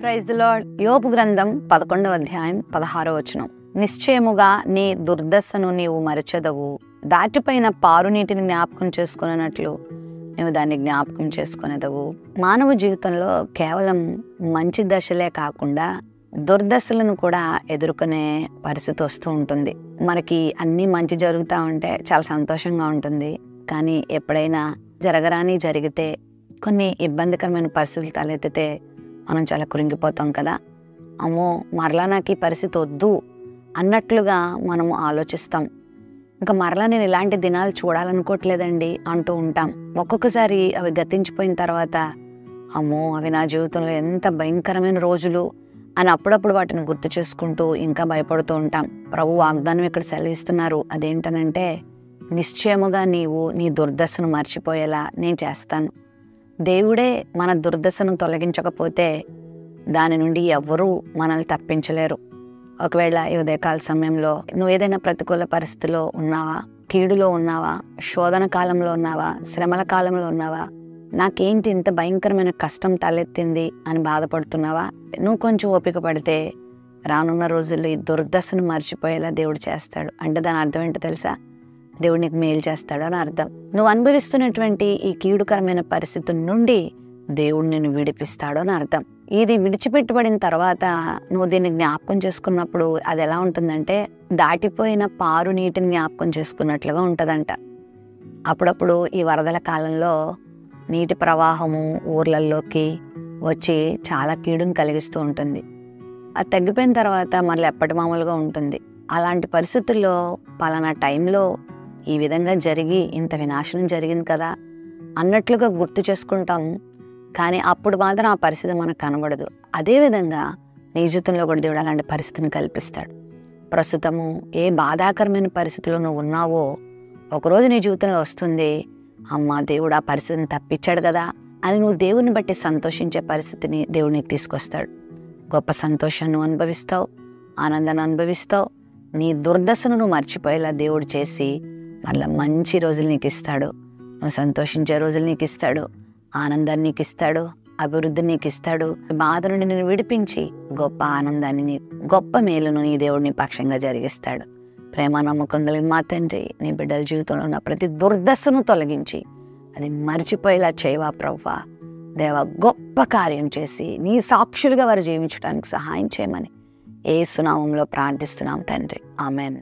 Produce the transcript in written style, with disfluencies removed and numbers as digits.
Praise the lord. యోబు గ్రంథం 11వ అధ్యాయం 16వ వచనం. నిశ్చయముగా నీ దుర్దశను నీవు మరచెదవు, దాటిపైన పారు నీటిని జ్ఞాపకం చేసుకున్నట్లు నీవు దాన్ని జ్ఞాపకం చేసుకునేదవు. మానవ జీవితంలో కేవలం మంచి దశలే కాకుండా దుర్దశలను కూడా ఎదుర్కొనే పరిస్థితి వస్తూ ఉంటుంది. మనకి అన్నీ మంచి జరుగుతూ ఉంటే చాలా సంతోషంగా ఉంటుంది. కానీ ఎప్పుడైనా జరగరాని జరిగితే, కొన్ని ఇబ్బందికరమైన పరిస్థితులు తలెత్తితే మనం చాలా కృంగిపోతాం కదా. అమ్మో, మరలా నాకు ఈ పరిస్థితి వద్దు అన్నట్లుగా మనము ఆలోచిస్తాం. ఇంకా మరలా నేను ఇలాంటి దినాలు చూడాలనుకోవట్లేదండి అంటూ ఉంటాం. ఒక్కొక్కసారి అవి గతించిపోయిన తర్వాత అమ్మో, అవి నా జీవితంలో ఎంత భయంకరమైన రోజులు అని అప్పుడప్పుడు వాటిని గుర్తు చేసుకుంటూ ఇంకా భయపడుతూ ఉంటాం. ప్రభు వాగ్దానం ఇక్కడ సెలవిస్తున్నారు. అదేంటనంటే, నిశ్చయముగా నీవు నీ దుర్దశను మర్చిపోయేలా నేను చేస్తాను. దేవుడే మన దుర్దశను తొలగించకపోతే దాని నుండి ఎవ్వరూ మనల్ని తప్పించలేరు. ఒకవేళ ఈ ఉదయకాల సమయంలో నువ్వు ఏదైనా ప్రతికూల పరిస్థితిలో ఉన్నావా, కీడులో ఉన్నావా, శోధన కాలంలో ఉన్నావా, శ్రమల కాలంలో ఉన్నావా, నాకేంటి ఇంత భయంకరమైన కష్టం తలెత్తింది అని బాధపడుతున్నావా, నువ్వు కొంచెం ఓపిక పడితే రానున్న రోజుల్లో ఈ దుర్దశను మర్చిపోయేలా దేవుడు చేస్తాడు. అంటే దాని అర్థం ఏంటో తెలుసా? దేవుడు నీకు మేలు చేస్తాడు అని అర్థం. నువ్వు అనుభవిస్తున్నటువంటి ఈ కీడుకరమైన పరిస్థితి నుండి దేవుడు నిన్ను విడిపిస్తాడు అని అర్థం. ఇది విడిచిపెట్టబడిన తర్వాత నువ్వు దీన్ని జ్ఞాపకం చేసుకున్నప్పుడు అది ఎలా ఉంటుందంటే, దాటిపోయిన పారు నీటిని జ్ఞాపకం చేసుకున్నట్లుగా ఉంటుందంట. అప్పుడప్పుడు ఈ వరదల కాలంలో నీటి ప్రవాహము ఊర్లల్లోకి వచ్చి చాలా కీడును కలిగిస్తూ ఉంటుంది. అది తగ్గిపోయిన తర్వాత మళ్ళీ ఎప్పటి మామూలుగా ఉంటుంది. అలాంటి పరిస్థితుల్లో పలానా టైంలో ఈ విధంగా జరిగి ఇంత వినాశనం జరిగింది కదా అన్నట్లుగా గుర్తు చేసుకుంటాం. కానీ అప్పుడు మాత్రం ఆ పరిస్థితి మనకు కనబడదు. అదేవిధంగా నీ జీవితంలో కూడా దేవుడు అలాంటి పరిస్థితిని కల్పిస్తాడు. ప్రస్తుతము ఏ బాధాకరమైన పరిస్థితిలో నువ్వు ఉన్నావో ఒకరోజు నీ జీవితంలో వస్తుంది, అమ్మ దేవుడు ఆ పరిస్థితిని తప్పించాడు కదా అని నువ్వు దేవుని బట్టి సంతోషించే పరిస్థితిని దేవుడు నీకు తీసుకొస్తాడు. గొప్ప సంతోషాన్ని నువ్వు అనుభవిస్తావు, ఆనందాన్ని అనుభవిస్తావు. నీ దుర్దశను నువ్వు మర్చిపోయేలా దేవుడు చేసి మళ్ళీ మంచి రోజులు నీకు ఇస్తాడు. నువ్వు సంతోషించే రోజులు నీకు ఇస్తాడు, ఆనందాన్ని నీకు ఇస్తాడు, అభివృద్ధి నీకు ఇస్తాడు. బాధ నుండి నేను విడిపించి గొప్ప ఆనందాన్ని, గొప్ప మేలును నీ దేవుడు నీ పక్షంగా జరిగిస్తాడు. ప్రేమ నమ్మకం కలిగిన మా తండ్రి, నీ బిడ్డల జీవితంలో ఉన్న ప్రతి దుర్దశను తొలగించి అది మర్చిపోయేలా చేయవా ప్రభువా. దేవా, గొప్ప కార్యం చేసి నీ సాక్షులుగా వారు జీవించడానికి సహాయం చేయమని యేసు నామములో ప్రార్థిస్తున్నాం తండ్రి. ఆమెన్.